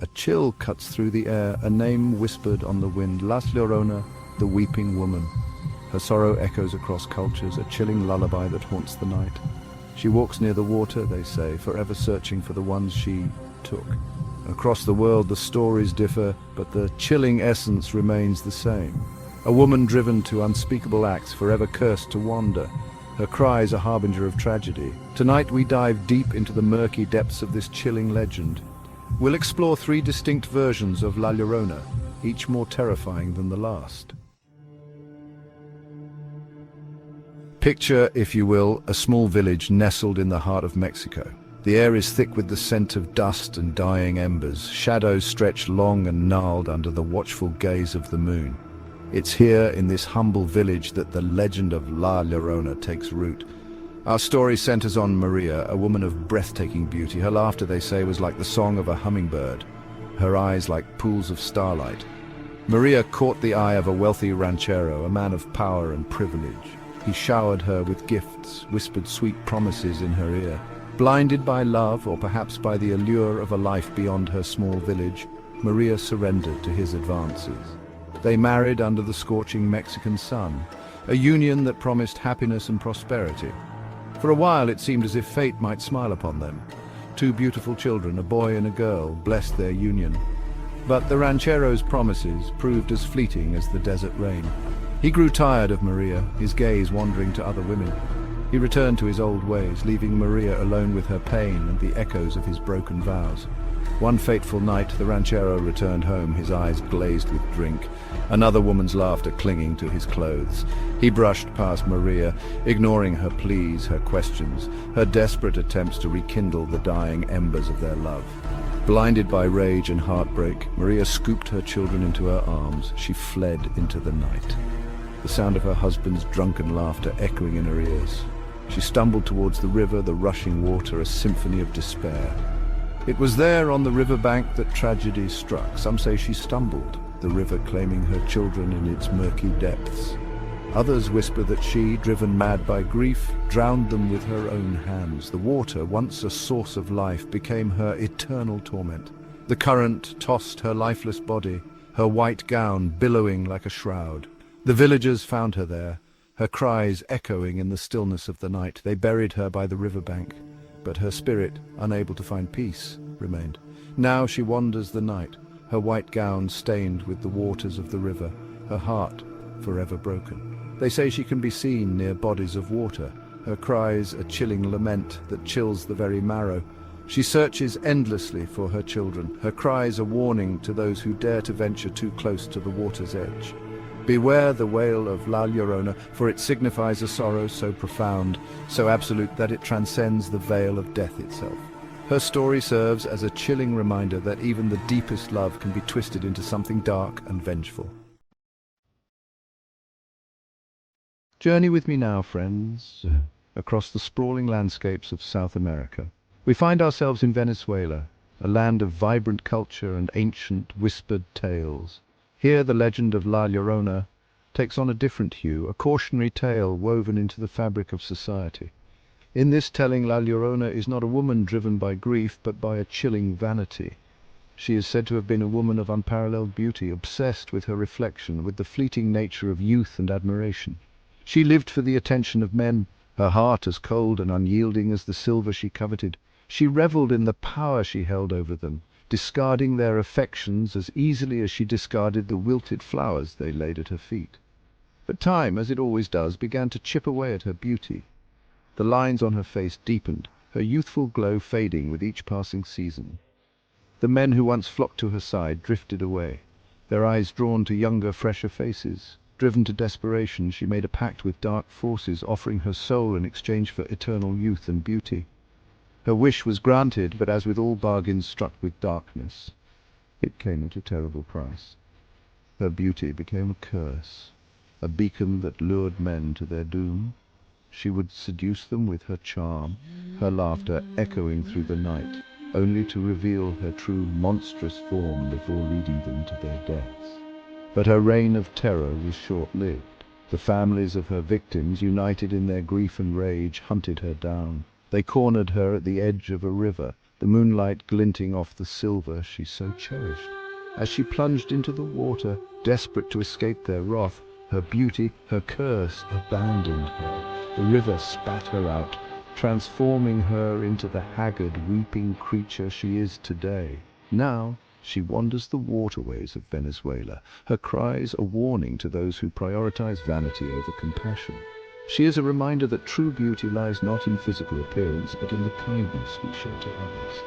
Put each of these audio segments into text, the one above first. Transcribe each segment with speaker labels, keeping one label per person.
Speaker 1: A chill cuts through the air, a name whispered on the wind, La Llorona, the weeping woman. Her sorrow echoes across cultures, a chilling lullaby that haunts the night. She walks near the water, they say, forever searching for the ones she took. Across the world the stories differ, but the chilling essence remains the same. A woman driven to unspeakable acts, forever cursed to wander. Her cries a harbinger of tragedy. Tonight we dive deep into the murky depths of this chilling legend. We'll explore 3 distinct versions of La Llorona, each more terrifying than the last. Picture, if you will, a small village nestled in the heart of Mexico. The air is thick with the scent of dust and dying embers. Shadows stretch long and gnarled under the watchful gaze of the moon. It's here, in this humble village, that the legend of La Llorona takes root. Our story centers on Maria, a woman of breathtaking beauty. Her laughter, they say, was like the song of a hummingbird, her eyes like pools of starlight. Maria caught the eye of a wealthy ranchero, a man of power and privilege. He showered her with gifts, whispered sweet promises in her ear. Blinded by love, or perhaps by the allure of a life beyond her small village, Maria surrendered to his advances. They married under the scorching Mexican sun, a union that promised happiness and prosperity. For a while it seemed as if fate might smile upon them. 2 beautiful children, a boy and a girl, blessed their union. But the ranchero's promises proved as fleeting as the desert rain. He grew tired of Maria, his gaze wandering to other women. He returned to his old ways, leaving Maria alone with her pain and the echoes of his broken vows. One fateful night, the ranchero returned home, his eyes glazed with drink, another woman's laughter clinging to his clothes. He brushed past Maria, ignoring her pleas, her questions, her desperate attempts to rekindle the dying embers of their love. Blinded by rage and heartbreak, Maria scooped her children into her arms. She fled into the night, the sound of her husband's drunken laughter echoing in her ears. She stumbled towards the river, the rushing water, a symphony of despair. It was there on the riverbank that tragedy struck. Some say she stumbled, the river claiming her children in its murky depths. Others whisper that she, driven mad by grief, drowned them with her own hands. The water, once a source of life, became her eternal torment. The current tossed her lifeless body, her white gown billowing like a shroud. The villagers found her there, her cries echoing in the stillness of the night. They buried her by the riverbank, but her spirit, unable to find peace, remained. Now she wanders the night, her white gown stained with the waters of the river, her heart forever broken. They say she can be seen near bodies of water, her cries a chilling lament that chills the very marrow. She searches endlessly for her children, her cries a warning to those who dare to venture too close to the water's edge. Beware the wail of La Llorona, for it signifies a sorrow so profound, so absolute that it transcends the veil of death itself. Her story serves as a chilling reminder that even the deepest love can be twisted into something dark and vengeful. Journey with me now, friends, across the sprawling landscapes of South America. We find ourselves in Venezuela, a land of vibrant culture and ancient whispered tales. Here the legend of La Llorona takes on a different hue, a cautionary tale woven into the fabric of society. In this telling, La Llorona is not a woman driven by grief, but by a chilling vanity. She is said to have been a woman of unparalleled beauty, obsessed with her reflection, with the fleeting nature of youth and admiration. She lived for the attention of men, her heart as cold and unyielding as the silver she coveted. She reveled in the power she held over them, discarding their affections as easily as she discarded the wilted flowers they laid at her feet. But time, as it always does, began to chip away at her beauty. The lines on her face deepened, her youthful glow fading with each passing season. The men who once flocked to her side drifted away, their eyes drawn to younger, fresher faces. Driven to desperation, she made a pact with dark forces, offering her soul in exchange for eternal youth and beauty. Her wish was granted, but as with all bargains struck with darkness, it came at a terrible price. Her beauty became a curse, a beacon that lured men to their doom. She would seduce them with her charm, her laughter echoing through the night, only to reveal her true monstrous form before leading them to their deaths. But her reign of terror was short-lived. The families of her victims, united in their grief and rage, hunted her down. They cornered her at the edge of a river, the moonlight glinting off the silver she so cherished. As she plunged into the water, desperate to escape their wrath, her beauty, her curse, abandoned her. The river spat her out, transforming her into the haggard, weeping creature she is today. Now she wanders the waterways of Venezuela, her cries a warning to those who prioritize vanity over compassion. She is a reminder that true beauty lies not in physical appearance, but in the kindness we show to others.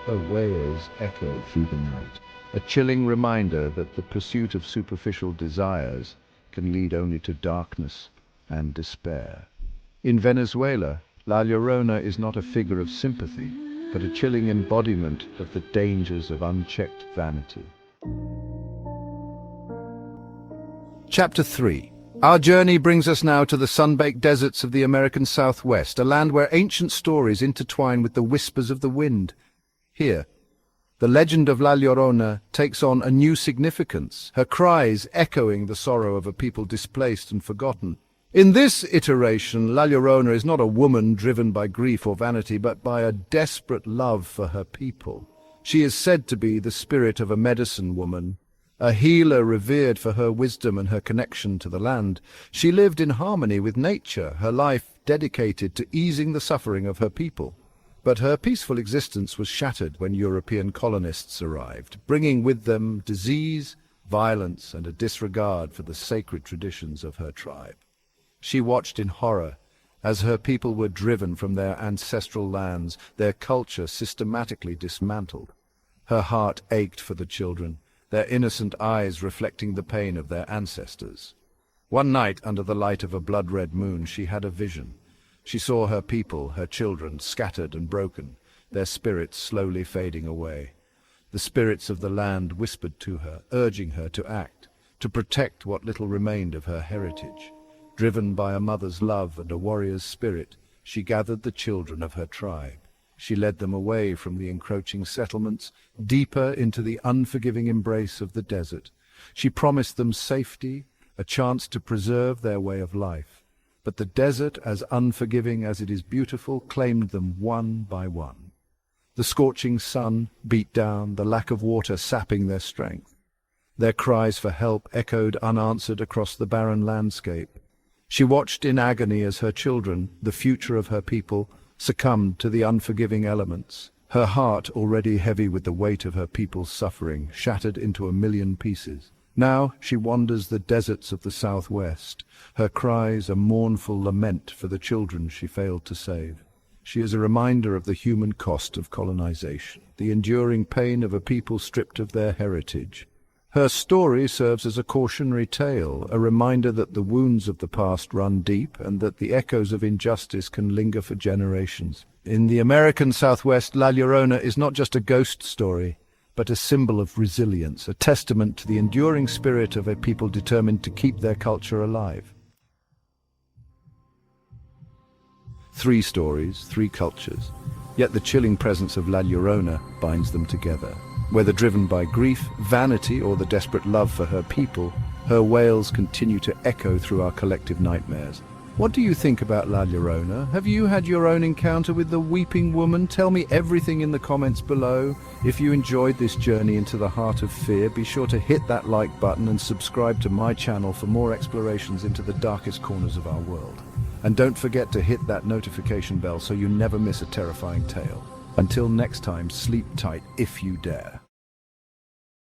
Speaker 1: Her wails echo through the night, a chilling reminder that the pursuit of superficial desires can lead only to darkness and despair. In Venezuela, La Llorona is not a figure of sympathy, but a chilling embodiment of the dangers of unchecked vanity. Chapter 3. Our journey brings us now to the sun-baked deserts of the American Southwest, a land where ancient stories intertwine with the whispers of the wind. Here, the legend of La Llorona takes on a new significance, her cries echoing the sorrow of a people displaced and forgotten. In this iteration, La Llorona is not a woman driven by grief or vanity, but by a desperate love for her people. She is said to be the spirit of a medicine woman, a healer revered for her wisdom and her connection to the land. She lived in harmony with nature, her life dedicated to easing the suffering of her people. But her peaceful existence was shattered when European colonists arrived, bringing with them disease, violence, and a disregard for the sacred traditions of her tribe. She watched in horror as her people were driven from their ancestral lands, their culture systematically dismantled. Her heart ached for the children, their innocent eyes reflecting the pain of their ancestors. One night, under the light of a blood-red moon, she had a vision. She saw her people, her children, scattered and broken, their spirits slowly fading away. The spirits of the land whispered to her, urging her to act, to protect what little remained of her heritage. Driven by a mother's love and a warrior's spirit, she gathered the children of her tribe. She led them away from the encroaching settlements, deeper into the unforgiving embrace of the desert. She promised them safety, a chance to preserve their way of life. But the desert, as unforgiving as it is beautiful, claimed them one by one. The scorching sun beat down, the lack of water sapping their strength. Their cries for help echoed unanswered across the barren landscape. She watched in agony as her children, the future of her people, succumbed to the unforgiving elements. Her heart, already heavy with the weight of her people's suffering, shattered into a million pieces. Now she wanders the deserts of the Southwest, her cries a mournful lament for the children she failed to save. She is a reminder of the human cost of colonization, the enduring pain of a people stripped of their heritage. Her story serves as a cautionary tale, a reminder that the wounds of the past run deep and that the echoes of injustice can linger for generations. In the American Southwest, La Llorona is not just a ghost story, but a symbol of resilience, a testament to the enduring spirit of a people determined to keep their culture alive. 3 stories, 3 cultures, yet the chilling presence of La Llorona binds them together. Whether driven by grief, vanity, or the desperate love for her people, her wails continue to echo through our collective nightmares. What do you think about La Llorona? Have you had your own encounter with the weeping woman? Tell me everything in the comments below. If you enjoyed this journey into the heart of fear, be sure to hit that like button and subscribe to my channel for more explorations into the darkest corners of our world. And don't forget to hit that notification bell so you never miss a terrifying tale. Until next time, sleep tight if you dare.